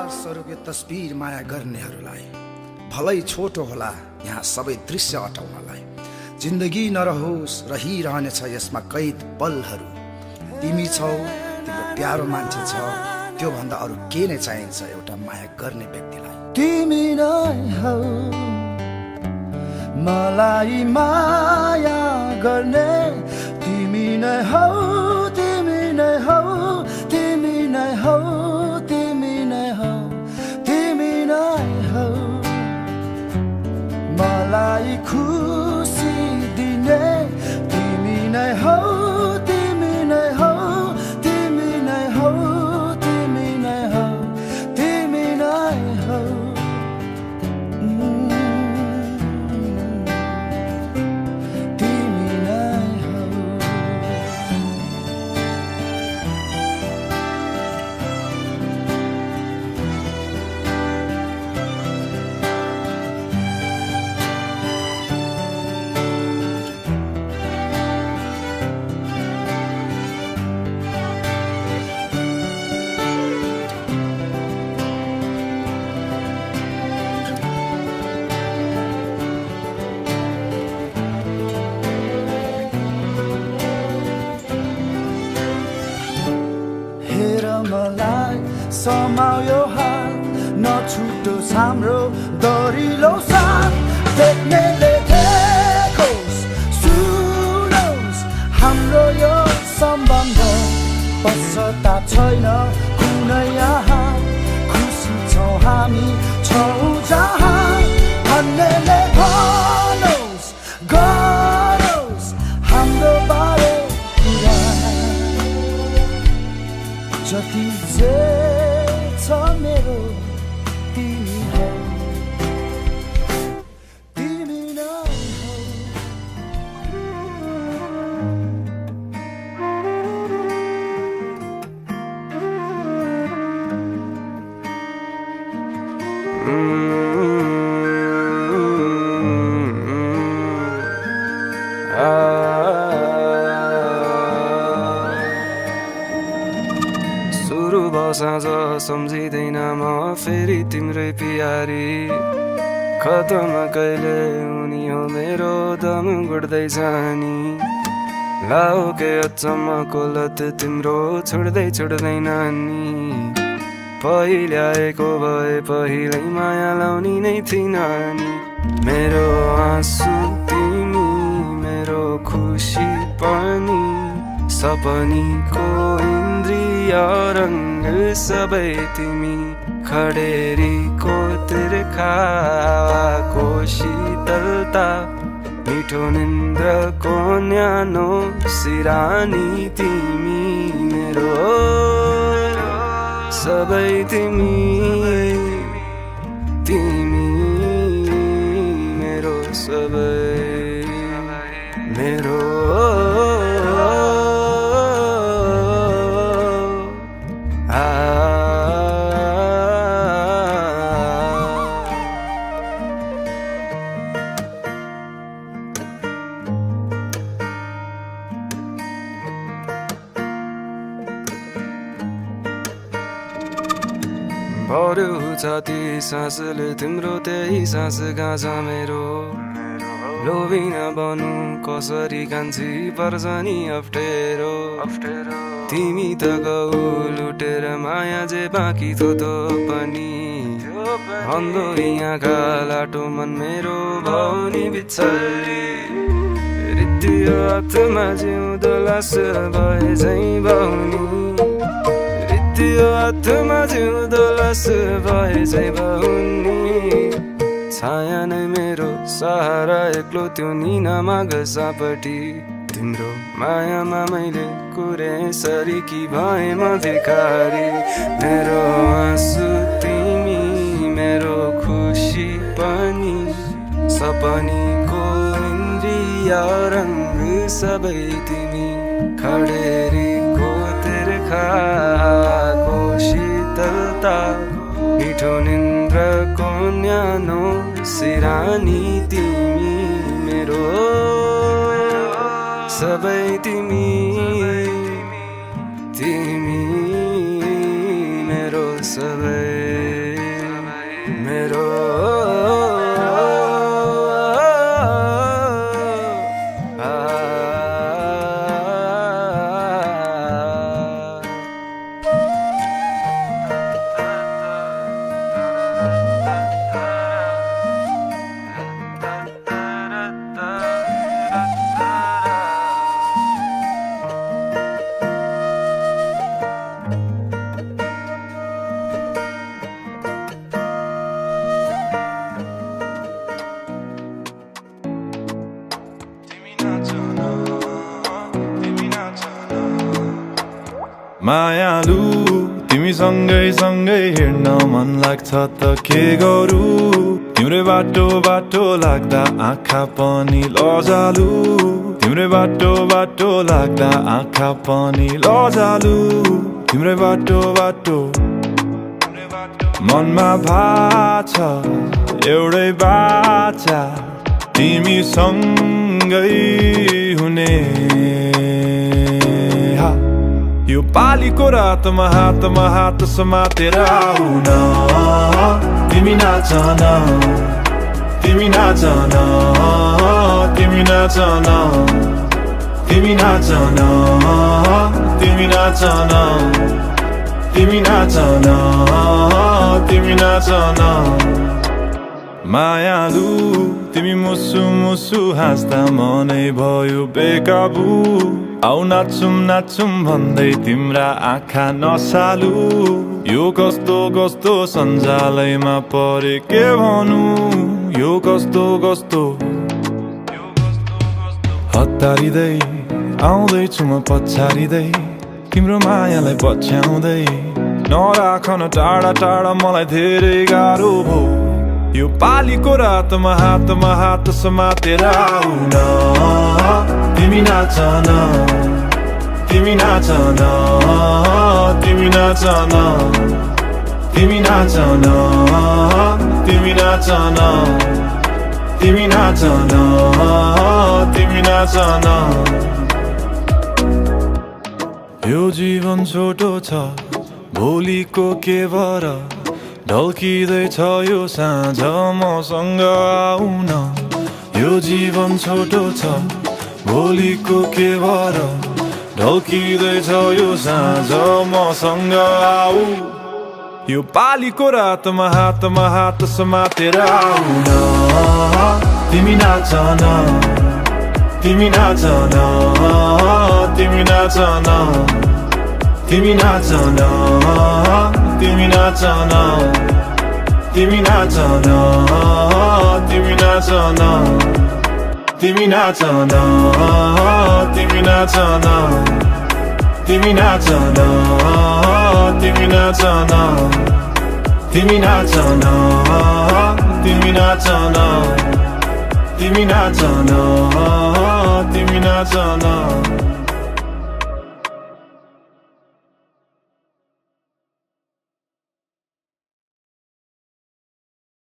उपहार स्वरूप यो तस्बिर माया गर्नेहरूलाई भलै छोटो होला यहाँ सबै दृश्य अटाउनलाई। जिन्दगी नरहोस् रहिरहनेछ यसमा कैद पलहरू। तिमी छौ, तिम्रो प्यारो मान्छे छ, त्यो भन्दा अरू के नै चाहिन्छ एउटा माया गर्ने व्यक्तिलाई। तिमी नै हौ मलाई माया गर्ने, तिमी नै हौ, तिमी नै हौ, तिमी नै हौ, तिमी नै हौ, तिमी नै हौ मलाई खुसी दिने, तिमी नै हौ, तिमी नै हौ, तिमी नै हौ, तिमी नै हौ, तिमी नै हौ। मलाई समायो हात, नछुटोस् हाम्रो दरिलो साथ। देख्नेले देखोस्, सुनोस् हाम्रो यो सम्बन्ध, पश्चाताप छैन कुनै यहाँ, खुसी छौँ हामी छौँ जहाँ। भन्नेले भनोस् गरोस् हाम्रो बारे कुरा, जति जे छ मेरो तिमी हौ, तिमी नै हौ। सुरु भयो साँझ सम्झिँदैन म फेरि तिम्रै प्यारी, खतमा कहिले उनी हो मेरो दम गुड्दै जानी। लाओ के अचम्मको लत तिम्रो छोड्दै छोड्दैन नि, पहिल्याएको भए पहिल्यै माया लाउने नै थिइन नि। मेरो आँसु तिमी, मेरो खुसी पनि, सपनीको इन्द्रिय रङ्ग सबै तिमी। खडेरीको तिर्खाको शीतलता, मिठो निन्द्रको न्यानो सिरानी तिमी। मेरो सबै तिमी, तिमी मेरो सबै, मेरो भर्यो छाती सासले तिम्रो, त्यही सास गाँजा मेरो। लोभी नबनु कसरी कान्छी पर्छ नि अप्ठ्यारो। तिमी त गौ लुटेर माया जे बाँकी थोतो पनि, अन्धो यहाँका लाटो मन मेरो भौनी बिच्छली। रित्तियो हातमा जिउँदो लास भए झै भौनी, रित्तियो हातमा जिउँदो लास भए झै भौनी। छाया नै मेरो सहारा एक्लो त्यो निनामा घसापट्टि, तिम्रो मायामा मैले कुरे सरीकी भए म भिखारी। मेरो आँसु तिमी, मेरो खुसी पनि, सपनीको इन्द्रिय रङ्ग सबै तिमी। खडेरीको तिर्खाको शीतलता, मिठो निन्द्रको न्यानो सिरानी तिमी। मेरो सबै तिमी, तिमी मेरो सबै। मायालु तिमी सँगै सँगै हिँड्न मन लाग्छ त के गरौँ तिम्रै बाटो बाटो लाग्दा आँखा पनि लजालु तिम्रै बाटो बाटो लाग्दा आँखा पनि लजालु तिम्रै बाटो बाटो मनमा भाछ एउटै बाचा तिमी सँगै हुने यो पालीको रातमा हात समातेर आउन तिमी नाचन तिमी नाचन तिमी नाचन तिमी नाचन तिमी नाचन तिमी नाचन तिमी नाचन मायालु तिमी मुसु मुसु हाँस्दा मनै भयो बेकाबु आउ नाचुम नाचुम भन्दै तिम्रा आँखा नसालु यो कस्तो कस्तो सञ्जालैमा परे के भनु यो कस्तो कस्तो हतारिँदै आउँदैछु म पछारिँदै तिम्रो मायालाई पछ्याउँदै नराखन टाढा टाढा मलाई धेरै गाह्रो भो यो पालीको रातमा हात समातेर आउन तिमी नाचन तिमी नाचन तिमी नाचन तिमी नाचन तिमी नाचन तिमी नाचन तिमी नाचन यो जीवन छोटो छ भोलिको के भर ढल्किँदैछ यो साँझ मसँग आउन यो जीवन छोटो छ भोलिको के भर ढल्किँदैछ यो साँझ मसँग आऊ यो पालीको रातमा हात समातेर आउन तिमी नाचन तिमी नाचन तिमी नाचन तिमी नाचन तिमी नाचन तिमी नाचन तिमी नाचन तिमी नाचन तिमी नाचन तिमी नाचन तिमी नाचन तिमी नाचन तिमी नाचन तिमी नाचन तिमी नाचन